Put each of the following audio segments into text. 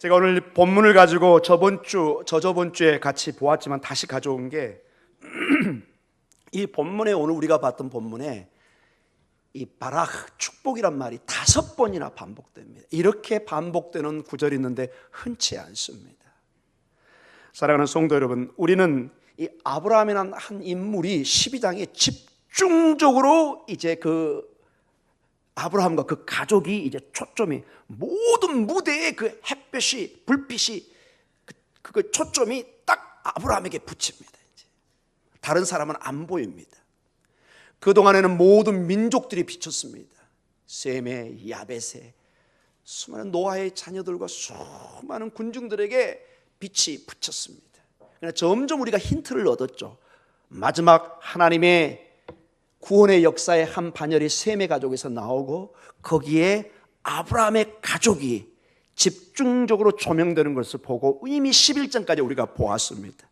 제가 오늘 본문을 가지고 저저번 주에 같이 보았지만 다시 가져온 게 이 본문에 오늘 우리가 봤던 본문에 이 바락, 축복이란 말이 5번이나 반복됩니다. 이렇게 반복되는 구절이 있는데 흔치 않습니다. 사랑하는 성도 여러분, 우리는 이 아브라함이라는 한 인물이 12장에 집중적으로 이제 그 아브라함과 그 가족이 이제 초점이 모든 무대에 그 햇볕이 불빛이 그 초점이 딱 아브라함에게 붙입니다. 이제 다른 사람은 안 보입니다. 그 동안에는 모든 민족들이 비쳤습니다. 셈의 야벳의 수많은 노아의 자녀들과 수많은 군중들에게 빛이 붙였습니다. 그러나 점점 우리가 힌트를 얻었죠. 마지막 하나님의 구원의 역사의 한 반열이 셈의 가족에서 나오고 거기에 아브라함의 가족이 집중적으로 조명되는 것을 보고 이미 11장까지 우리가 보았습니다.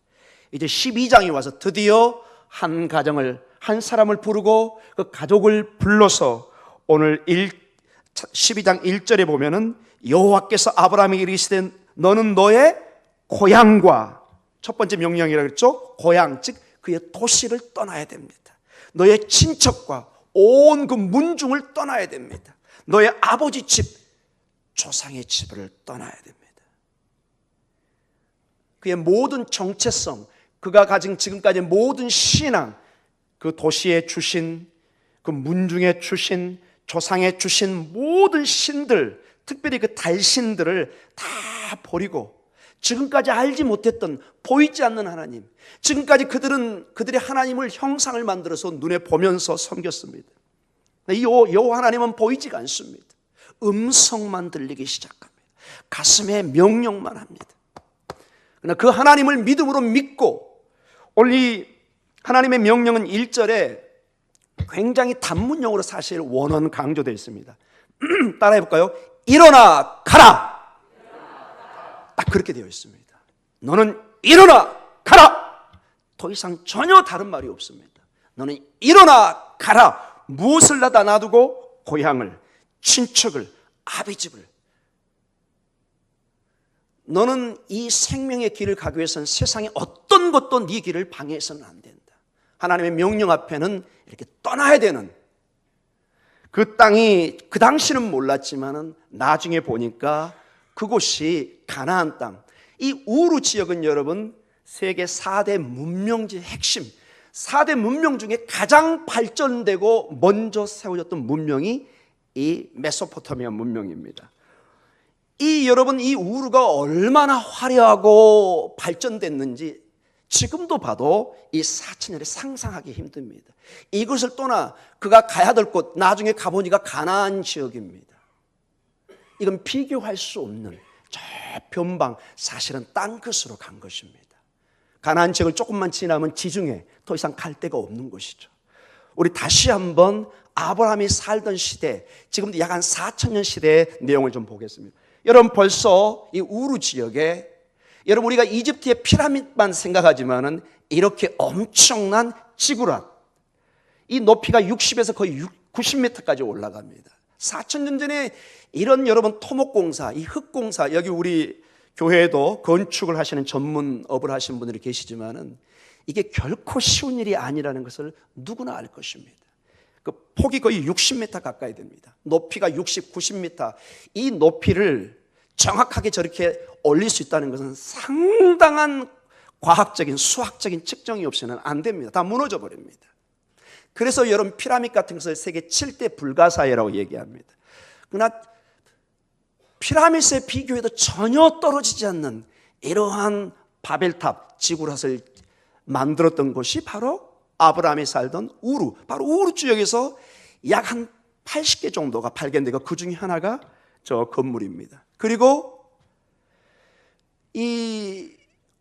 이제 12장이 와서 드디어 한 가정을, 한 사람을 부르고 그 가족을 불러서 오늘 12장 1절에 보면은 여호와께서 아브라함에게 이르시되 너는 너의 고향과, 첫 번째 명령이라고 했죠. 고향, 즉 그의 도시를 떠나야 됩니다. 너의 친척과 온 그 문중을 떠나야 됩니다. 너의 아버지 집, 조상의 집을 떠나야 됩니다. 그의 모든 정체성, 그가 가진 지금까지 모든 신앙, 그 도시에 주신, 그 문중에 주신, 조상에 주신 모든 신들, 특별히 그 달신들을 다 버리고 지금까지 알지 못했던, 보이지 않는 하나님, 지금까지 그들의 하나님을 형상을 만들어서 눈에 보면서 섬겼습니다. 이 여호와 하나님은 보이지가 않습니다. 음성만 들리기 시작합니다. 가슴에 명령만 합니다. 그러나 그 하나님을 믿음으로 믿고, 오늘 이 하나님의 명령은 1절에 굉장히 단문형으로 사실 원어는 강조되어 있습니다. 따라해 볼까요? 일어나 가라. 딱 그렇게 되어 있습니다. 너는 일어나 가라. 더 이상 전혀 다른 말이 없습니다. 너는 일어나 가라. 무엇을 다 놔두고 고향을, 친척을, 아비집을. 너는 이 생명의 길을 가기 위해서는 세상의 어떤 것도 네 길을 방해해서는 안 된다. 하나님의 명령 앞에는 이렇게 떠나야 되는, 그 땅이 그 당시는 몰랐지만은 나중에 보니까 그곳이 가나안 땅. 이 우르 지역은 여러분 세계 4대 문명지의 핵심, 4대 문명 중에 가장 발전되고 먼저 세워졌던 문명이 이 메소포타미아 문명입니다. 여러분 이 우르가 얼마나 화려하고 발전됐는지 지금도 봐도 이 4000년에 상상하기 힘듭니다. 이것을 떠나 그가 가야 될 곳, 나중에 가보니까 가나안 지역입니다. 이건 비교할 수 없는 저 변방, 사실은 땅끝으로 간 것입니다. 가나안 지역을 조금만 지나면 지중해, 더 이상 갈 데가 없는 것이죠. 우리 다시 한번 아브라함이 살던 시대, 지금도 약 한 4000년 시대의 내용을 좀 보겠습니다. 여러분 벌써 이 우르 지역에, 여러분 우리가 이집트의 피라밋만 생각하지만은 이렇게 엄청난 지구란, 이 높이가 60에서 거의 90m까지 올라갑니다. 4000년 전에 이런 여러분 토목공사, 이 흙공사, 여기 우리 교회에도 건축을 하시는 전문업을 하시는 분들이 계시지만은 이게 결코 쉬운 일이 아니라는 것을 누구나 알 것입니다. 그 폭이 거의 60m 가까이 됩니다. 높이가 60, 90m. 이 높이를 정확하게 저렇게 올릴 수 있다는 것은 상당한 과학적인, 수학적인 측정이 없이는 안 됩니다. 다 무너져 버립니다. 그래서 여러분 피라밋 같은 것을 세계 7대 불가사의라고 얘기합니다. 그러나 피라밋에 비교해도 전혀 떨어지지 않는 이러한 바벨탑, 지구рат을 만들었던 곳이 바로 아브라함이 살던 우르, 바로 우르 지역에서 약 한 80개 정도가 발견되고 그 중에 하나가 저 건물입니다. 그리고 이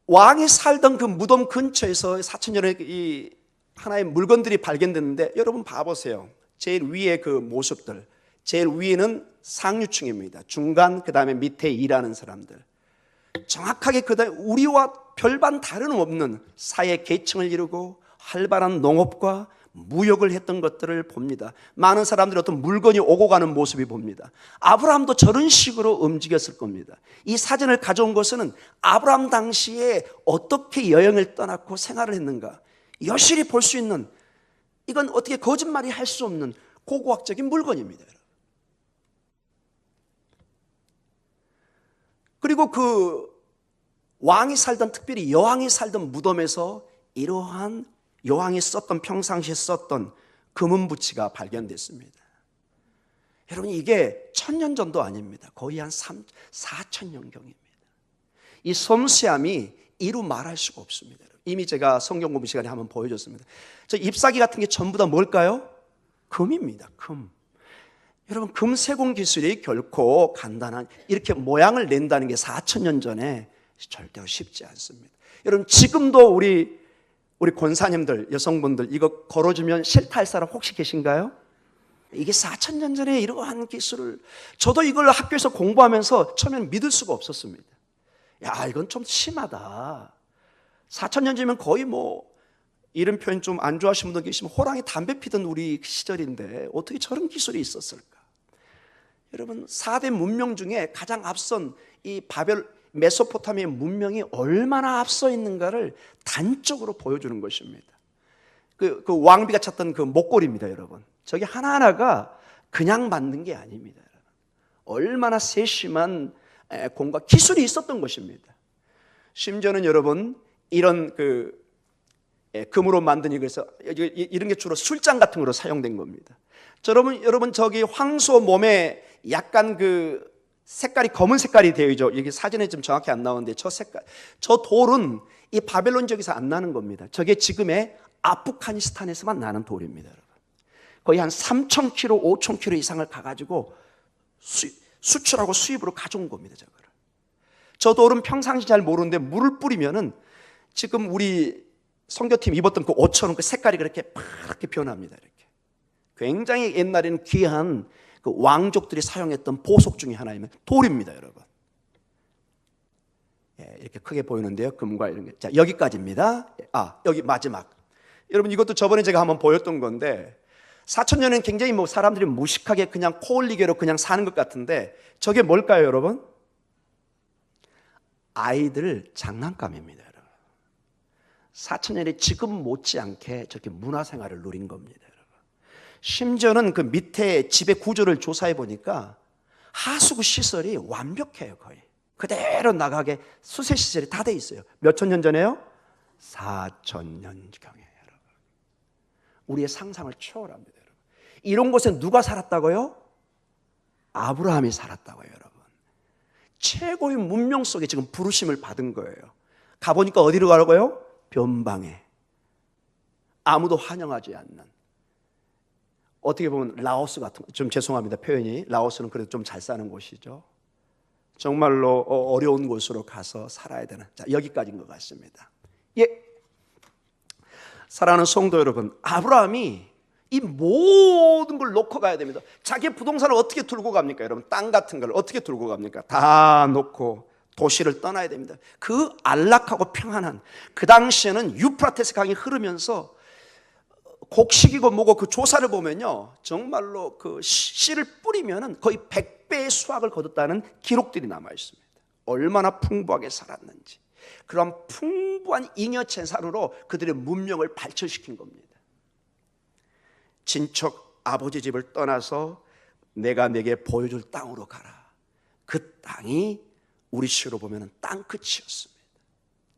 왕이 살던 그 무덤 근처에서 4000년에 이 하나의 물건들이 발견됐는데, 여러분 봐보세요. 제일 위에 그 모습들, 제일 위에는 상류층입니다. 중간, 그 다음에 밑에 일하는 사람들. 정확하게 그 다음에 우리와 별반 다름없는 사회 계층을 이루고 활발한 농업과 무역을 했던 것들을 봅니다. 많은 사람들이 어떤 물건이 오고 가는 모습이 봅니다. 아브라함도 저런 식으로 움직였을 겁니다. 이 사진을 가져온 것은 아브라함 당시에 어떻게 여행을 떠났고 생활을 했는가 여실히 볼 수 있는, 이건 어떻게 거짓말이 할 수 없는 고고학적인 물건입니다. 그리고 그 왕이 살던, 특별히 여왕이 살던 무덤에서 이러한 여왕이 썼던, 평상시에 썼던 금은부치가 발견됐습니다. 여러분, 이게 1000년 전도 아닙니다. 거의 한 4000년경입니다. 이 섬세함이 이루 말할 수가 없습니다. 이미 제가 성경 공부 시간에 한번 보여줬습니다. 저 잎사귀 같은 게 전부 다 뭘까요? 금입니다. 금. 여러분, 금 세공 기술이 결코 간단한, 이렇게 모양을 낸다는 게 4000년 전에 절대로 쉽지 않습니다. 여러분, 지금도 우리 권사님들, 여성분들 이거 걸어주면 싫다 할 사람 혹시 계신가요? 이게 4000년 전에 이러한 기술을, 저도 이걸 학교에서 공부하면서 처음에는 믿을 수가 없었습니다. 야, 이건 좀 심하다. 4000년 전이면 거의 이런 표현 좀 안 좋아하시는 분들 계시면 호랑이 담배 피던 우리 시절인데 어떻게 저런 기술이 있었을까? 여러분, 4대 문명 중에 가장 앞선 이 메소포타미아 문명이 얼마나 앞서 있는가를 단적으로 보여주는 것입니다. 그 왕비가 찾던 그 목걸이입니다, 여러분. 저게 하나하나가 그냥 만든 게 아닙니다. 얼마나 세심한 공과 기술이 있었던 것입니다. 심지어는 여러분, 이런 금으로 만든 이것에서 이런 게 주로 술잔 같은 거로 사용된 겁니다. 여러분 저기 황소 몸에 약간 그 색깔이 검은 색깔이 되어 있죠. 여기 사진에 좀 정확히 안 나오는데 저 색깔, 저 돌은 이 바벨론 지역에서 안 나는 겁니다. 저게 지금의 아프가니스탄에서만 나는 돌입니다, 여러분. 거의 한 3000km, 5000km 이상을 가가지고 수출하고 수입으로 가져온 겁니다, 저거를. 저 돌은 평상시 잘 모르는데 물을 뿌리면은 지금 우리 선교팀 입었던 그 옷처럼 그 색깔이 그렇게 파랗게 변합니다, 이렇게. 굉장히 옛날에는 귀한 그 왕족들이 사용했던 보석 중에 하나이면 돌입니다, 여러분. 예, 이렇게 크게 보이는데요, 금과 이런 게. 자, 여기까지입니다. 여기 마지막. 여러분, 이것도 저번에 제가 한번 보였던 건데 4000년은 굉장히 사람들이 무식하게 그냥 코 올리기로 그냥 사는 것 같은데 저게 뭘까요, 여러분? 아이들 장난감입니다, 여러분. 4000년이 지금 못지않게 저렇게 문화생활을 누린 겁니다, 여러분. 심지어는 그 밑에 집의 구조를 조사해 보니까 하수구 시설이 완벽해요, 거의. 그대로 나가게 수세 시설이 다 돼 있어요. 몇 천 년 전에요? 4000년경에, 여러분. 우리의 상상을 초월합니다, 여러분. 이런 곳에 누가 살았다고요? 아브라함이 살았다고요, 여러분. 최고의 문명 속에 지금 부르심을 받은 거예요. 가보니까 어디로 가라고요? 변방에. 아무도 환영하지 않는. 어떻게 보면 라오스 같은, 좀 죄송합니다, 표현이. 라오스는 그래도 좀 잘 사는 곳이죠. 정말로 어려운 곳으로 가서 살아야 되는. 자, 여기까지인 것 같습니다. 예. 사랑하는 성도 여러분, 아브라함이 이 모든 걸 놓고 가야 됩니다. 자기의 부동산을 어떻게 들고 갑니까, 여러분? 땅 같은 걸 어떻게 들고 갑니까? 다 놓고 도시를 떠나야 됩니다. 그 안락하고 평안한, 그 당시에는 유프라테스 강이 흐르면서 곡식이고 뭐고 그 조사를 보면요, 정말로 그 씨를 뿌리면은 거의 100배의 수확을 거뒀다는 기록들이 남아 있습니다. 얼마나 풍부하게 살았는지. 그런 풍부한 잉여 재산으로 그들의 문명을 발전시킨 겁니다. 친척 아버지 집을 떠나서 내가 내게 보여줄 땅으로 가라. 그 땅이 우리 시로 보면 땅끝이었습니다.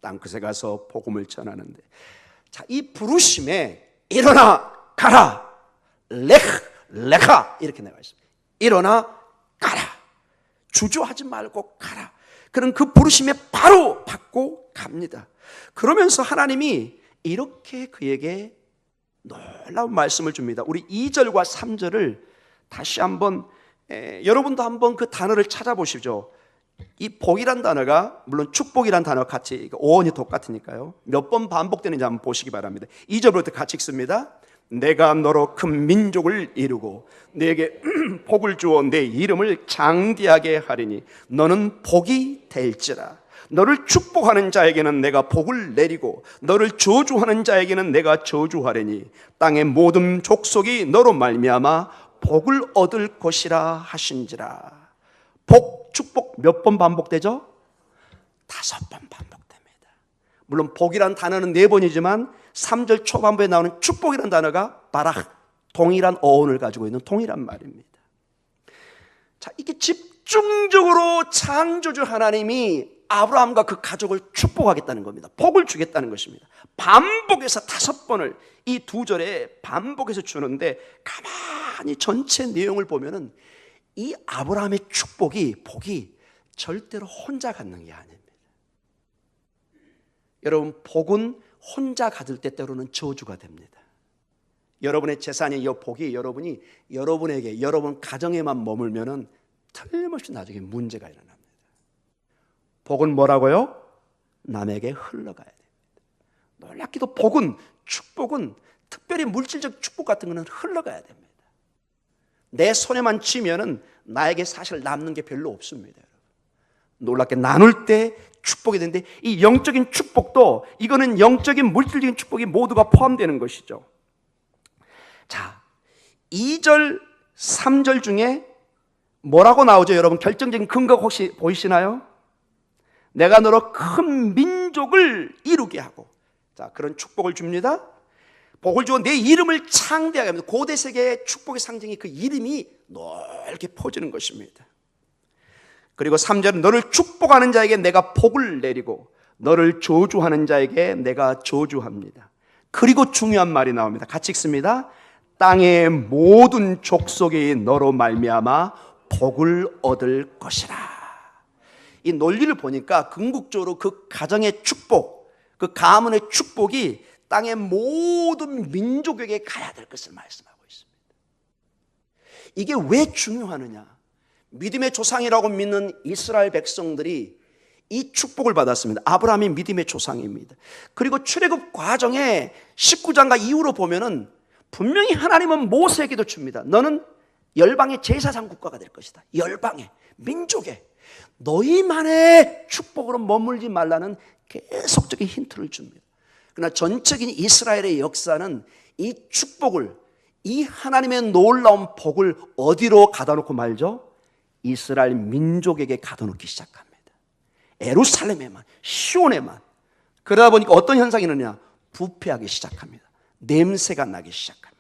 땅끝에 가서 복음을 전하는데, 자, 이 부르심에 일어나 가라, 레카 이렇게 나와 있습니다. 일어나 가라, 주저하지 말고 가라. 그런 그 부르심에 바로 받고 갑니다. 그러면서 하나님이 이렇게 그에게 놀라운 말씀을 줍니다. 우리 2절과 3절을 다시 한번 여러분도 한번 그 단어를 찾아보시죠. 이 복이란 단어가, 물론 축복이란 단어가 같이 어원이 똑같으니까요, 몇 번 반복되는지 한번 보시기 바랍니다. 2절부터 같이 읽습니다. 내가 너로 큰 민족을 이루고 내게 복을 주어 내 이름을 장대하게 하리니 너는 복이 될지라. 너를 축복하는 자에게는 내가 복을 내리고 너를 저주하는 자에게는 내가 저주하리니 땅의 모든 족속이 너로 말미암아 복을 얻을 것이라 하신지라. 복, 축복 몇 번 반복되죠? 5번 반복됩니다. 물론 복이란 단어는 4번이지만 3절 초반부에 나오는 축복이라는 단어가 바락, 동일한 어원을 가지고 있는 동일한 말입니다. 자, 이게 집중적으로 창조주 하나님이 아브라함과 그 가족을 축복하겠다는 겁니다. 복을 주겠다는 것입니다. 반복해서 5번을 이 2절에 반복해서 주는데 가만히 전체 내용을 보면은 이 아브라함의 축복이, 복이 절대로 혼자 갖는 게 아닙니다. 여러분, 복은 혼자 가질 때 때로는 저주가 됩니다. 여러분의 재산이 이 복이 여러분에게, 여러분 가정에만 머물면은 틀림없이 나중에 문제가 일어납니다. 복은 뭐라고요? 남에게 흘러가야 됩니다. 놀랍게도 복은, 축복은, 특별히 물질적 축복 같은 거는 흘러가야 됩니다. 내 손에만 쥐면은 나에게 사실 남는 게 별로 없습니다. 놀랍게 나눌 때 축복이 되는데 이 영적인 축복도, 이거는 영적인 물질적인 축복이 모두가 포함되는 것이죠. 자, 2절, 3절 중에 뭐라고 나오죠? 여러분, 결정적인 근거가 혹시 보이시나요? 내가 너로 큰 민족을 이루게 하고, 자, 그런 축복을 줍니다. 복을 주어 내 이름을 창대하게 합니다. 고대 세계의 축복의 상징이 그 이름이 넓게 퍼지는 것입니다. 그리고 3절은 너를 축복하는 자에게 내가 복을 내리고 너를 저주하는 자에게 내가 저주합니다. 그리고 중요한 말이 나옵니다. 같이 읽습니다. 땅의 모든 족속이 너로 말미암아 복을 얻을 것이라. 이 논리를 보니까 궁극적으로 그 가정의 축복, 그 가문의 축복이 땅의 모든 민족에게 가야 될 것을 말씀하고 있습니다. 이게 왜 중요하느냐? 믿음의 조상이라고 믿는 이스라엘 백성들이 이 축복을 받았습니다. 아브라함이 믿음의 조상입니다. 그리고 출애굽 과정에 19장과 이후로 보면은 분명히 하나님은 모세에게도 줍니다. 너는 열방의 제사장 국가가 될 것이다. 열방의, 민족의, 너희만의 축복으로 머물지 말라는 계속적인 힌트를 줍니다. 그러나 전적인 이스라엘의 역사는 이 축복을, 이 하나님의 놀라운 복을 어디로 가다 놓고 말죠? 이스라엘 민족에게 가다 놓기 시작합니다. 예루살렘에만, 시온에만. 그러다 보니까 어떤 현상이 있느냐? 부패하기 시작합니다. 냄새가 나기 시작합니다.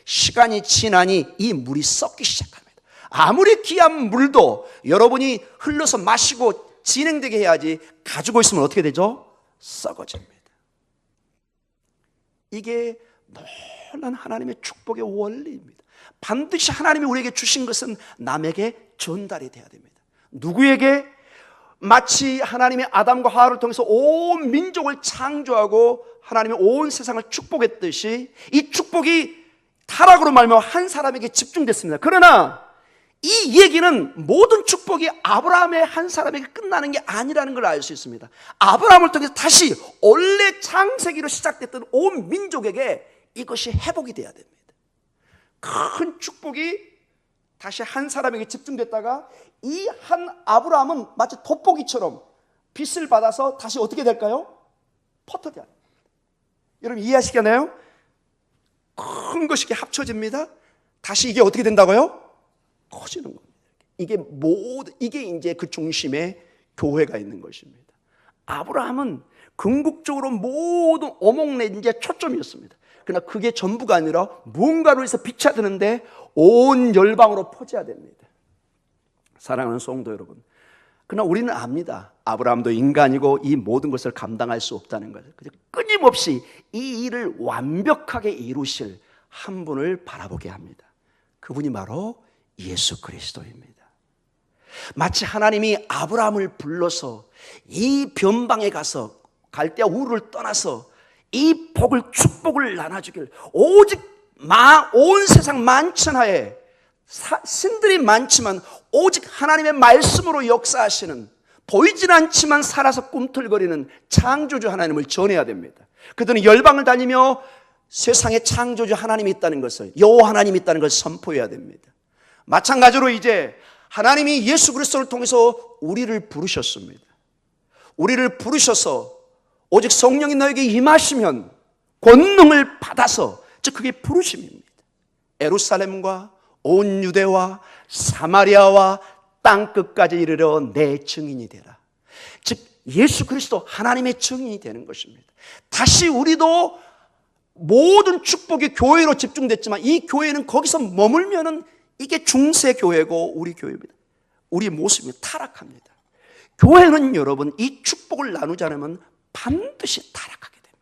시간이 지나니 이 물이 썩기 시작합니다. 아무리 귀한 물도 여러분이 흘러서 마시고 진행되게 해야지 가지고 있으면 어떻게 되죠? 썩어집니다. 이게 놀라운 하나님의 축복의 원리입니다. 반드시 하나님이 우리에게 주신 것은 남에게 전달이 돼야 됩니다. 누구에게? 마치 하나님의 아담과 하와를 통해서 온 민족을 창조하고 하나님의 온 세상을 축복했듯이 이 축복이 타락으로 말미암아 한 사람에게 집중됐습니다. 그러나 이 얘기는 모든 축복이 아브라함의 한 사람에게 끝나는 게 아니라는 걸 알 수 있습니다. 아브라함을 통해서 다시 원래 창세기로 시작됐던 온 민족에게 이것이 회복이 돼야 됩니다. 큰 축복이 다시 한 사람에게 집중됐다가 이 한 아브라함은 마치 돋보기처럼 빛을 받아서 다시 어떻게 될까요? 퍼터져야 됩니다. 여러분 이해하시겠나요? 큰 것이 이렇게 합쳐집니다. 다시 이게 어떻게 된다고요? 커지는 겁니다. 이게 이제 그 중심에 교회가 있는 것입니다. 아브라함은 궁극적으로 모든 오목내지의 초점이었습니다. 그러나 그게 전부가 아니라 무언가로 해서 비춰드는데 온 열방으로 퍼져야 됩니다. 사랑하는 성도 여러분, 그러나 우리는 압니다. 아브라함도 인간이고 이 모든 것을 감당할 수 없다는 것을. 끊임없이 이 일을 완벽하게 이루실 한 분을 바라보게 합니다. 그분이 바로 예수 그리스도입니다. 마치 하나님이 아브라함을 불러서 이 변방에 가서 갈대아 우르를 떠나서 이 복을, 축복을 나눠주길, 오직 온 세상 만천하에 신들이 많지만 오직 하나님의 말씀으로 역사하시는, 보이진 않지만 살아서 꿈틀거리는 창조주 하나님을 전해야 됩니다. 그들은 열방을 다니며 세상에 창조주 하나님이 있다는 것을, 여호와 하나님이 있다는 것을 선포해야 됩니다. 마찬가지로 이제 하나님이 예수 그리스도를 통해서 우리를 부르셨습니다. 우리를 부르셔서 오직 성령이 너에게 임하시면 권능을 받아서, 즉 그게 부르심입니다. 예루살렘과 온 유대와 사마리아와 땅끝까지 이르러 내 증인이 되라. 즉 예수 그리스도 하나님의 증인이 되는 것입니다. 다시 우리도 모든 축복이 교회로 집중됐지만 이 교회는 거기서 머물면은 이게 중세 교회고 우리 교회입니다. 우리의 모습이 타락합니다. 교회는 여러분 이 축복을 나누지 않으면 반드시 타락하게 됩니다.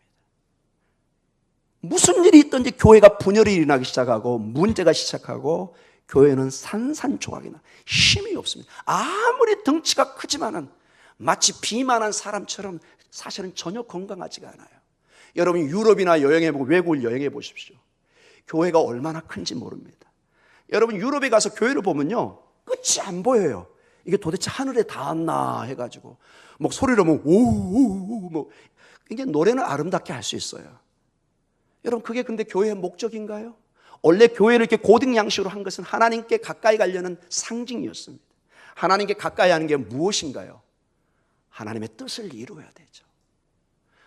무슨 일이 있든지 교회가 분열이 일어나기 시작하고 문제가 시작하고 교회는 산산조각이나 힘이 없습니다. 아무리 덩치가 크지만은 마치 비만한 사람처럼 사실은 전혀 건강하지가 않아요. 여러분 유럽이나 여행해보고 외국을 여행해 보십시오. 교회가 얼마나 큰지 모릅니다. 여러분 유럽에 가서 교회를 보면요 끝이 안 보여요. 이게 도대체 하늘에 닿았나 해가지고 목소리로 뭐 오오오 뭐 이게 노래는 아름답게 할 수 있어요. 여러분 그게 근데 교회의 목적인가요? 원래 교회를 이렇게 고등 양식으로 한 것은 하나님께 가까이 가려는 상징이었습니다. 하나님께 가까이 하는 게 무엇인가요? 하나님의 뜻을 이루어야 되죠.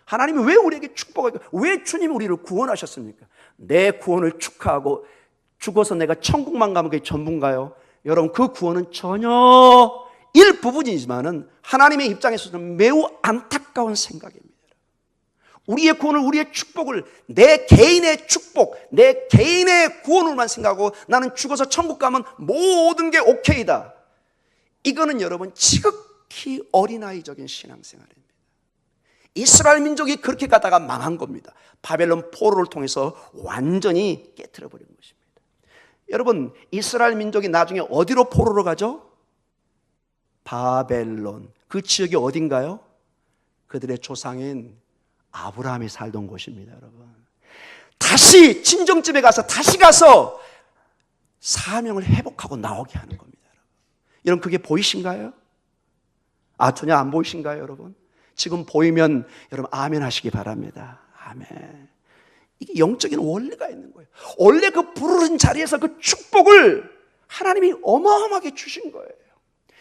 하나님이 왜 우리에게 축복을, 왜 주님이 우리를 구원하셨습니까? 내 구원을 축하하고 죽어서 내가 천국만 가면 그게 전부인가요? 여러분 그 구원은 전혀 일부분이지만은 하나님의 입장에서는 매우 안타까운 생각입니다. 우리의 구원을, 우리의 축복을, 내 개인의 축복, 내 개인의 구원으로만 생각하고 나는 죽어서 천국 가면 모든 게 오케이다. 이거는 여러분 지극히 어린아이적인 신앙생활입니다. 이스라엘 민족이 그렇게 가다가 망한 겁니다. 바벨론 포로를 통해서 완전히 깨트려 버린 것입니다. 여러분 이스라엘 민족이 나중에 어디로 포로로 가죠? 바벨론. 그 지역이 어딘가요? 그들의 조상인 아브라함이 살던 곳입니다. 여러분 다시 친정집에 가서 다시 가서 사명을 회복하고 나오게 하는 겁니다. 여러분 그게 보이신가요? 전혀 안 보이신가요? 여러분 지금 보이면 여러분 아멘 하시기 바랍니다. 아멘. 이게 영적인 원리가 있는 거예요. 원래 그 부르는 자리에서 그 축복을 하나님이 어마어마하게 주신 거예요.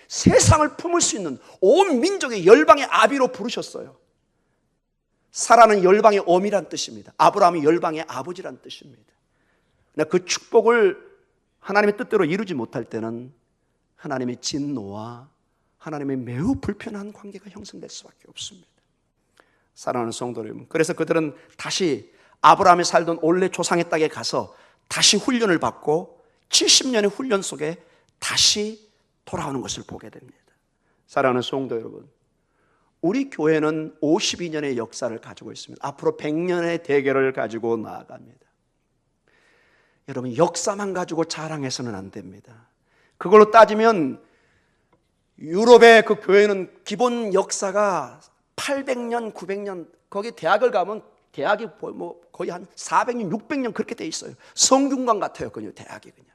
세상을 품을 수 있는 온 민족의 열방의 아비로 부르셨어요. 사라는 열방의 어미란 뜻입니다. 아브라함이 열방의 아버지란 뜻입니다. 그 축복을 하나님의 뜻대로 이루지 못할 때는 하나님의 진노와 하나님의 매우 불편한 관계가 형성될 수밖에 없습니다. 사랑하는 성도 여러분, 그래서 그들은 다시 아브라함이 살던 원래 조상의 땅에 가서 다시 훈련을 받고 70년의 훈련 속에 다시 돌아오는 것을 보게 됩니다. 사랑하는 성도 여러분, 우리 교회는 52년의 역사를 가지고 있습니다. 앞으로 100년의 대계를 가지고 나아갑니다. 여러분 역사만 가지고 자랑해서는 안 됩니다. 그걸로 따지면 유럽의 그 교회는 기본 역사가 800년, 900년, 거기 대학을 가면 대학이 뭐 거의 한 400년, 600년 그렇게 돼 있어요. 성균관 같아요, 그냥 대학이 그냥.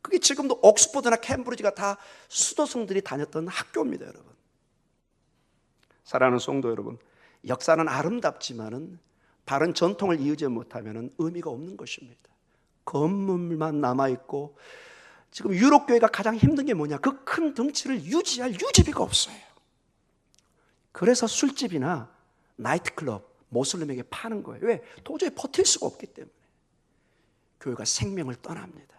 그게 지금도 옥스퍼드나 캠브리지가 다 수도승들이 다녔던 학교입니다, 여러분. 사랑하는 성도 여러분, 역사는 아름답지만은 바른 전통을 이어지 못하면 의미가 없는 것입니다. 건물만 남아있고 지금 유럽 교회가 가장 힘든 게 뭐냐? 그 큰 덩치를 유지할 유지비가 없어요. 그래서 술집이나 나이트클럽 모슬림에게 파는 거예요. 왜? 도저히 버틸 수가 없기 때문에. 교회가 생명을 떠납니다.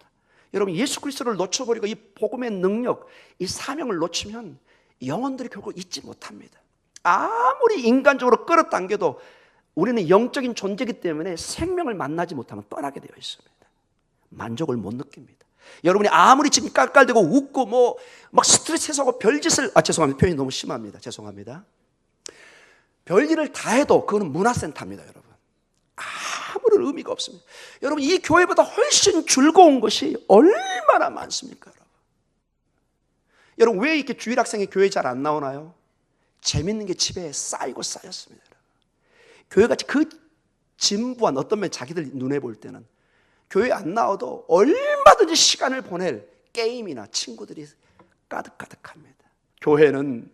여러분 예수 그리스도를 놓쳐버리고 이 복음의 능력, 이 사명을 놓치면 영혼들이 결국 잊지 못합니다. 아무리 인간적으로 끌어당겨도 우리는 영적인 존재이기 때문에 생명을 만나지 못하면 떠나게 되어 있습니다. 만족을 못 느낍니다. 여러분이 아무리 지금 깔깔대고 웃고 막 스트레스 해소하고 별짓을 죄송합니다. 표현이 너무 심합니다. 죄송합니다. 별일을 다 해도 그거는 문화센터입니다, 여러분. 아무런 의미가 없습니다. 여러분 이 교회보다 훨씬 즐거운 것이 얼마나 많습니까, 여러분? 여러분 왜 이렇게 주일학생이 교회 잘 안 나오나요? 재밌는 게 집에 쌓이고 쌓였습니다. 교회같이 그 진부한, 어떤 면 자기들 눈에 볼 때는 교회 안 나와도 얼마든지 시간을 보낼 게임이나 친구들이 가득가득합니다. 교회는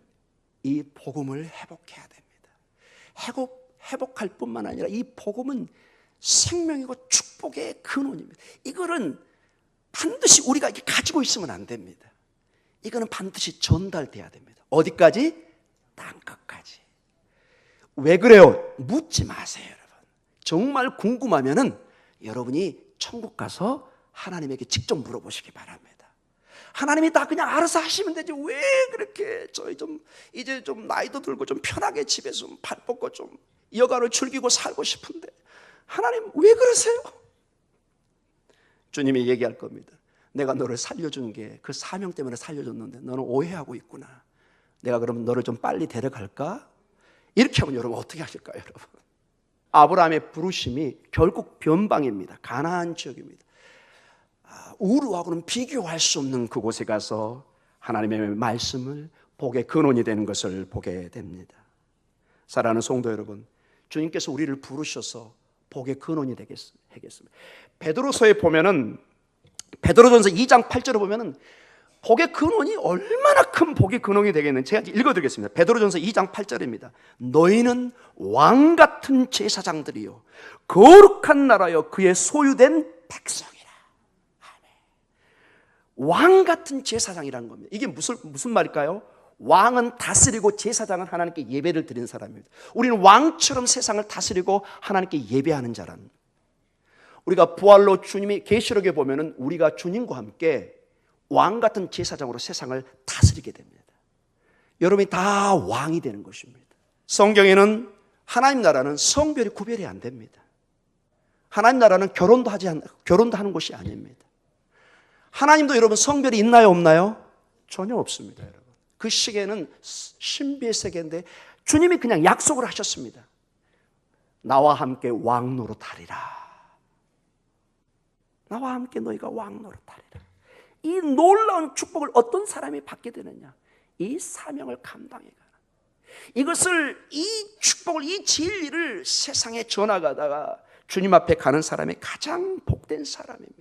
이 복음을 회복해야 됩니다. 회복할 뿐만 아니라 이 복음은 생명이고 축복의 근원입니다. 이거는 반드시 우리가 이렇게 가지고 있으면 안 됩니다. 이거는 반드시 전달돼야 됩니다. 어디까지? 땅끝까지. 왜 그래요? 묻지 마세요, 여러분. 정말 궁금하면은 여러분이 천국 가서 하나님에게 직접 물어보시기 바랍니다. 하나님이 다 그냥 알아서 하시면 되지 왜 그렇게 저희 좀 이제 좀 나이도 들고 좀 편하게 집에서 좀 발 뻗고 좀 여가를 즐기고 살고 싶은데 하나님 왜 그러세요? 주님이 얘기할 겁니다. 내가 너를 살려준 게 그 사명 때문에 살려줬는데 너는 오해하고 있구나. 내가 그러면 너를 좀 빨리 데려갈까? 이렇게 하면 여러분 어떻게 하실까요, 여러분? 아브라함의 부르심이 결국 변방입니다. 가나안 지역입니다. 우르하고는 비교할 수 없는 그곳에 가서 하나님의 말씀을 복의 근원이 되는 것을 보게 됩니다. 사랑하는 성도 여러분, 주님께서 우리를 부르셔서 복의 근원이 되겠습니다. 베드로서에 보면은 베드로전서 2장 8절에 보면은 복의 근원이 얼마나 큰 복의 근원이 되겠는지 제가 읽어드리겠습니다. 베드로전서 2장 8절입니다. 너희는 왕 같은 제사장들이요 거룩한 나라여 그의 소유된 백성이라. 아멘. 왕 같은 제사장이라는 겁니다. 이게 무슨 말일까요? 왕은 다스리고 제사장은 하나님께 예배를 드리는 사람입니다. 우리는 왕처럼 세상을 다스리고 하나님께 예배하는 자랍니다. 우리가 부활로 주님이 계시록에 보면은 우리가 주님과 함께 왕 같은 제사장으로 세상을 다스리게 됩니다. 여러분이 다 왕이 되는 것입니다. 성경에는 하나님 나라는 성별이 구별이 안 됩니다. 하나님 나라는 결혼도 하는 곳이 아닙니다. 하나님도 여러분 성별이 있나요, 없나요? 전혀 없습니다, 여러분. 그 시계는 신비의 세계인데 주님이 그냥 약속을 하셨습니다. 나와 함께 왕 노릇하리라. 나와 함께 너희가 왕 노릇하리라. 이 놀라운 축복을 어떤 사람이 받게 되느냐? 이 사명을 감당해 가는, 이것을, 이 축복을, 이 진리를 세상에 전하다가 주님 앞에 가는 사람이 가장 복된 사람입니다.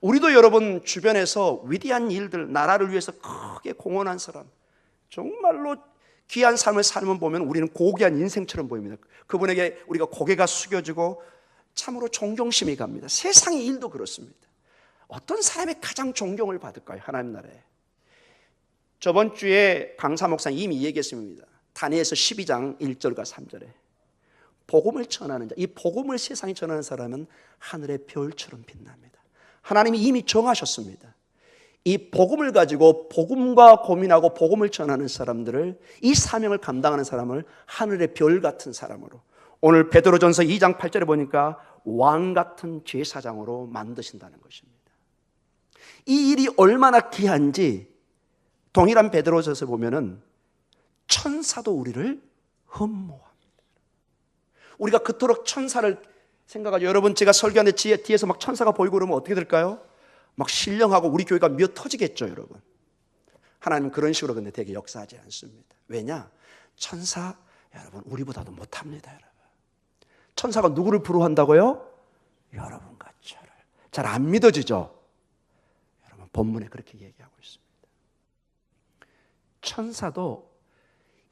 우리도 여러분 주변에서 위대한 일들, 나라를 위해서 크게 공헌한 사람, 정말로 귀한 삶을 살면 보면 우리는 고귀한 인생처럼 보입니다. 그분에게 우리가 고개가 숙여지고 참으로 존경심이 갑니다. 세상의 일도 그렇습니다. 어떤 사람이 가장 존경을 받을까요? 하나님 나라에. 저번 주에 강사 목사님 이미 얘기했습니다. 다니엘서 12장 1절과 3절에 복음을 전하는 자, 이 복음을 세상에 전하는 사람은 하늘의 별처럼 빛납니다. 하나님이 이미 정하셨습니다. 이 복음을 가지고 복음과 고민하고 복음을 전하는 사람들을, 이 사명을 감당하는 사람을 하늘의 별 같은 사람으로, 오늘 베드로전서 2장 8절에 보니까 왕 같은 제사장으로 만드신다는 것입니다. 이 일이 얼마나 귀한지 동일한 베드로전서에 보면은 천사도 우리를 흠모합니다. 우리가 그토록 천사를 생각하죠. 여러분 제가 설교하는데 뒤에서 막 천사가 보이고 그러면 어떻게 될까요? 막 신령하고 우리 교회가 미어 터지겠죠, 여러분. 하나님은 그런 식으로 근데 되게 역사하지 않습니다. 왜냐? 천사 여러분 우리보다도 못합니다, 여러분. 천사가 누구를 부러워한다고요? 여러분과 저를. 잘 안 믿어지죠? 여러분 본문에 그렇게 얘기하고 있습니다. 천사도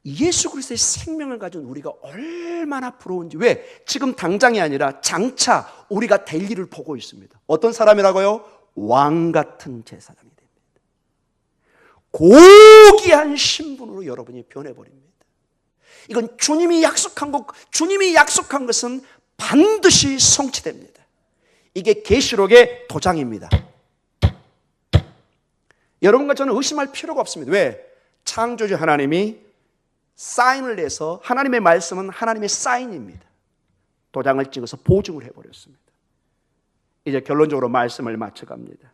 예수 그리스도의 생명을 가진 우리가 얼마나 부러운지. 왜? 지금 당장이 아니라 장차 우리가 될 일을 보고 있습니다. 어떤 사람이라고요? 왕 같은 제사장이 됩니다. 고귀한 신분으로 여러분이 변해버립니다. 이건 주님이 약속한 것은 반드시 성취됩니다. 이게 계시록의 도장입니다. 여러분과 저는 의심할 필요가 없습니다. 왜? 창조주 하나님이 사인을 내서, 하나님의 말씀은 하나님의 사인입니다. 도장을 찍어서 보증을 해버렸습니다. 이제 결론적으로 말씀을 마쳐갑니다.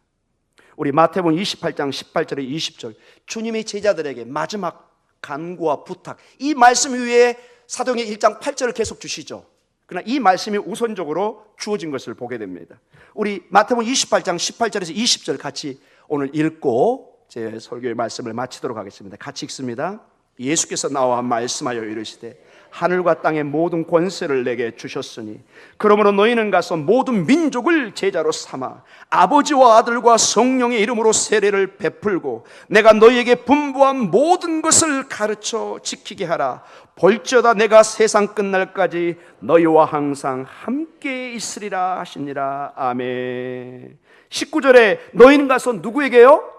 우리 마태복음 28장 18절에 20절, 주님이 제자들에게 마지막 간구와 부탁, 이 말씀 위에 사도행전 1장 8절을 계속 주시죠. 그러나 이 말씀이 우선적으로 주어진 것을 보게 됩니다. 우리 마태복음 28장 18절에서 20절 같이 오늘 읽고 제 설교의 말씀을 마치도록 하겠습니다. 같이 읽습니다. 예수께서 나와 말씀하여 이르시되 하늘과 땅의 모든 권세를 내게 주셨으니 그러므로 너희는 가서 모든 민족을 제자로 삼아 아버지와 아들과 성령의 이름으로 세례를 베풀고 내가 너희에게 분부한 모든 것을 가르쳐 지키게 하라. 볼지어다 내가 세상 끝날까지 너희와 항상 함께 있으리라 하시니라. 아멘. 19절에 너희는 가서 누구에게요?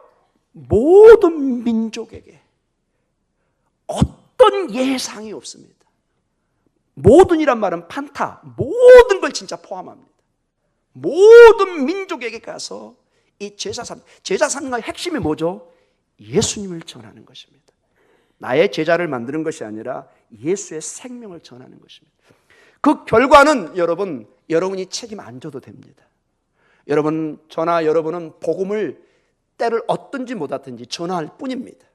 모든 민족에게. 어떤 예상이 없습니다. 모든이란 말은 판타, 모든 걸 진짜 포함합니다. 모든 민족에게 가서 이 제자 삼가의 핵심이 뭐죠? 예수님을 전하는 것입니다. 나의 제자를 만드는 것이 아니라 예수의 생명을 전하는 것입니다. 그 결과는 여러분이 책임 안 져도 됩니다. 여러분은 복음을 때를 얻든지 못 얻든지 전할 뿐입니다.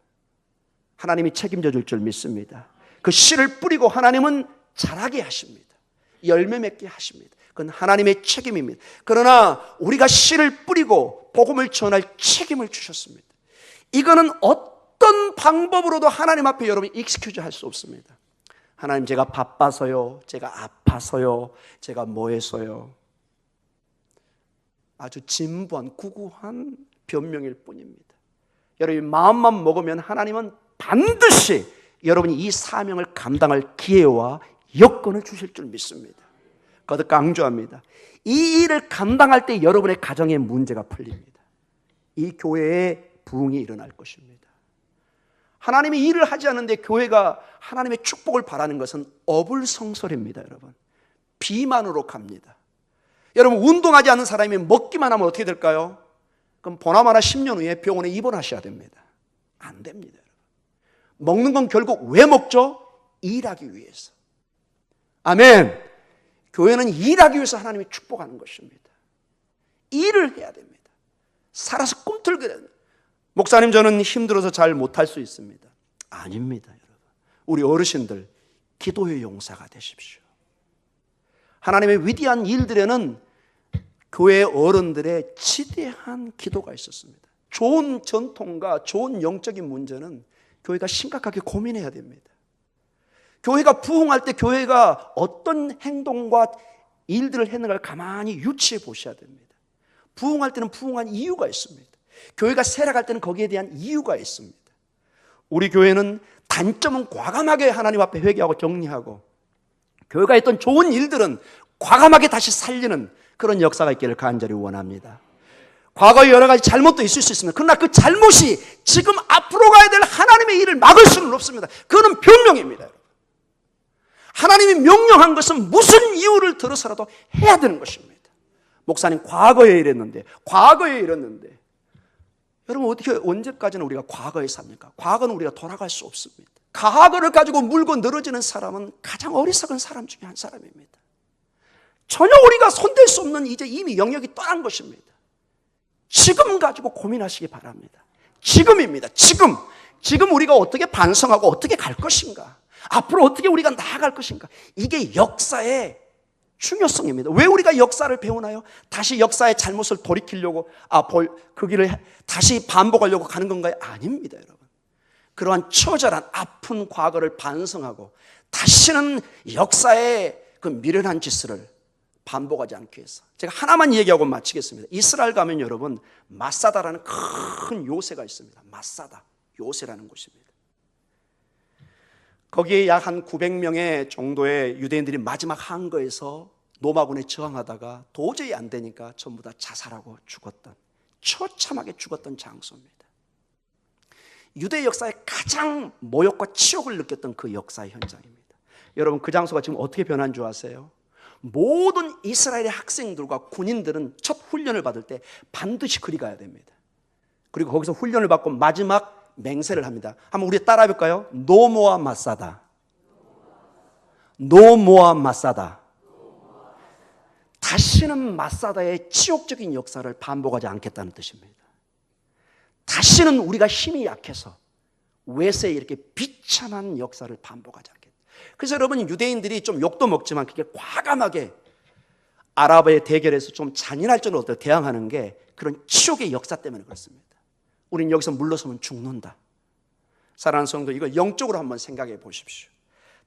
하나님이 책임져 줄 줄 믿습니다. 그 씨를 뿌리고 하나님은 자라게 하십니다. 열매 맺게 하십니다. 그건 하나님의 책임입니다. 그러나 우리가 씨를 뿌리고 복음을 전할 책임을 주셨습니다. 이거는 어떤 방법으로도 하나님 앞에 여러분이 익스큐즈 할 수 없습니다. 하나님, 제가 바빠서요, 제가 아파서요, 제가 뭐해서요. 아주 진부한 구구한 변명일 뿐입니다. 여러분이 마음만 먹으면 하나님은 반드시 여러분이 이 사명을 감당할 기회와 여건을 주실 줄 믿습니다. 거듭 강조합니다. 이 일을 감당할 때 여러분의 가정의 문제가 풀립니다. 이 교회에 부흥이 일어날 것입니다. 하나님이 일을 하지 않는데 교회가 하나님의 축복을 바라는 것은 어불성설입니다. 여러분, 비만으로 갑니다. 여러분, 운동하지 않는 사람이 먹기만 하면 어떻게 될까요? 그럼 보나마나 10년 후에 병원에 입원하셔야 됩니다. 안 됩니다. 여러분. 먹는 건 결국 왜 먹죠? 일하기 위해서. 아멘. 교회는 일하기 위해서 하나님이 축복하는 것입니다. 일을 해야 됩니다. 살아서 꿈틀거려야 됩니다. 목사님, 저는 힘들어서 잘 못할 수 있습니다. 아닙니다, 여러분. 우리 어르신들 기도의 용사가 되십시오. 하나님의 위대한 일들에는 교회 어른들의 지대한 기도가 있었습니다. 좋은 전통과 좋은 영적인 문제는 교회가 심각하게 고민해야 됩니다. 교회가 부흥할 때 교회가 어떤 행동과 일들을 했는가를 가만히 유치해 보셔야 됩니다. 부흥할 때는 부흥한 이유가 있습니다. 교회가 쇠락할 때는 거기에 대한 이유가 있습니다. 우리 교회는 단점은 과감하게 하나님 앞에 회개하고 정리하고, 교회가 했던 좋은 일들은 과감하게 다시 살리는 그런 역사가 있기를 간절히 원합니다. 과거에 여러 가지 잘못도 있을 수 있습니다. 그러나 그 잘못이 지금 앞으로 가야 될 하나님의 일을 막을 수는 없습니다. 그거는 변명입니다. 여러분. 하나님이 명령한 것은 무슨 이유를 들어서라도 해야 되는 것입니다. 목사님, 과거에 이랬는데 여러분, 어떻게 언제까지는 우리가 과거에 삽니까? 과거는 우리가 돌아갈 수 없습니다. 과거를 가지고 물고 늘어지는 사람은 가장 어리석은 사람 중에 한 사람입니다. 전혀 우리가 손댈 수 없는 이제 이미 영역이 떠난 것입니다. 지금 가지고 고민하시기 바랍니다. 지금입니다. 지금 우리가 어떻게 반성하고 어떻게 갈 것인가, 앞으로 어떻게 우리가 나아갈 것인가, 이게 역사의 중요성입니다. 왜 우리가 역사를 배우나요? 다시 역사의 잘못을 돌이키려고 그 길을 다시 반복하려고 가는 건가요? 아닙니다, 여러분. 그러한 처절한 아픈 과거를 반성하고 다시는 역사의 그 미련한 짓을 반복하지 않기 위해서 제가 하나만 얘기하고 마치겠습니다. 이스라엘 가면 여러분, 마사다라는 큰 요새가 있습니다. 마사다 요새라는 곳입니다. 거기에 약 한 900명의 정도의 유대인들이 마지막 항거에서 로마군에 저항하다가 도저히 안 되니까 전부 다 자살하고 죽었던, 처참하게 죽었던 장소입니다. 유대 역사의 가장 모욕과 치욕을 느꼈던 그 역사의 현장입니다. 여러분, 그 장소가 지금 어떻게 변한 줄 아세요? 모든 이스라엘의 학생들과 군인들은 첫 훈련을 받을 때 반드시 그리 가야 됩니다. 그리고 거기서 훈련을 받고 마지막 맹세를 합니다. 한번 우리 따라해 볼까요? 노모아 마사다. 노모아 마사다. 다시는 마사다의 치욕적인 역사를 반복하지 않겠다는 뜻입니다. 다시는 우리가 힘이 약해서 외세에 이렇게 비참한 역사를 반복하지 않겠다. 그래서 여러분, 유대인들이 좀 욕도 먹지만 그게 과감하게 아랍의 대결에서 좀 잔인할 정도로 대항하는 게 그런 치욕의 역사 때문에 그렇습니다. 우린 여기서 물러서면 죽는다. 사랑하는 성도, 이걸 영적으로 한번 생각해 보십시오.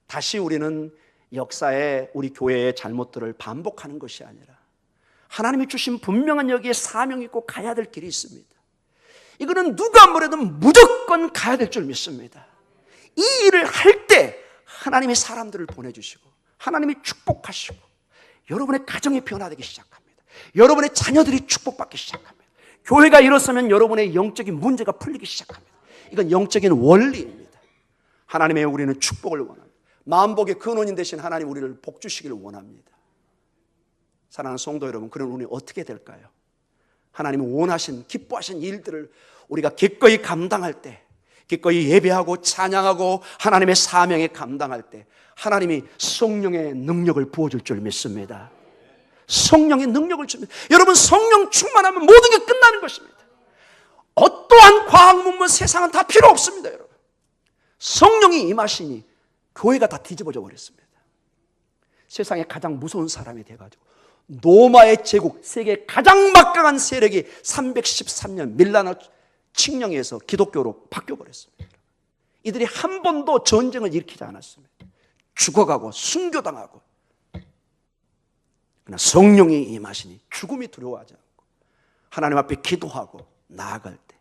다시 우리는 역사에 우리 교회의 잘못들을 반복하는 것이 아니라 하나님이 주신 분명한 여기에 사명이 있고 가야 될 길이 있습니다. 이거는 누가 뭐래도 무조건 가야 될 줄 믿습니다. 이 일을 할 때 하나님이 사람들을 보내주시고 하나님이 축복하시고 여러분의 가정이 변화되기 시작합니다. 여러분의 자녀들이 축복받기 시작합니다. 교회가 일어서면 여러분의 영적인 문제가 풀리기 시작합니다. 이건 영적인 원리입니다. 하나님의 우리는 축복을 원합니다. 만복의 근원인 대신 하나님 우리를 복 주시기를 원합니다. 사랑하는 성도 여러분, 그런 우리 어떻게 될까요? 하나님이 원하신 기뻐하신 일들을 우리가 기꺼이 감당할 때, 기꺼이 예배하고 찬양하고 하나님의 사명에 감당할 때 하나님이 성령의 능력을 부어줄 줄 믿습니다. 성령의 능력을 줍니다. 여러분, 성령 충만하면 모든 게 끝나는 것입니다. 어떠한 과학 문문 세상은 다 필요 없습니다. 여러분, 성령이 임하시니 교회가 다 뒤집어져 버렸습니다. 세상에 가장 무서운 사람이 돼가지고 로마의 제국, 세계 가장 막강한 세력이 313년 밀라노 칙령에서 기독교로 바뀌어버렸습니다. 이들이 한 번도 전쟁을 일으키지 않았습니다. 죽어가고 순교당하고. 그러나 성령이 임하시니 죽음이 두려워하지 않고 하나님 앞에 기도하고 나아갈 때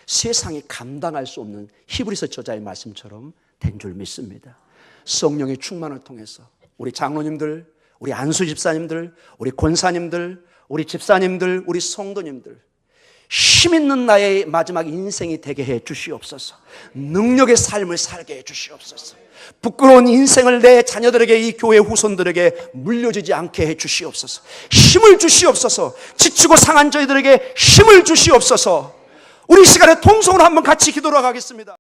세상이 감당할 수 없는 히브리서 저자의 말씀처럼 된 줄 믿습니다. 성령의 충만을 통해서 우리 장로님들, 우리 안수 집사님들, 우리 권사님들, 우리 집사님들, 우리 성도님들 힘있는 나의 마지막 인생이 되게 해 주시옵소서. 능력의 삶을 살게 해 주시옵소서. 부끄러운 인생을 내 자녀들에게, 이 교회 후손들에게 물려주지 않게 해 주시옵소서. 힘을 주시옵소서. 지치고 상한 저희들에게 힘을 주시옵소서. 우리 시간에 통성으로 한번 같이 기도하겠습니다.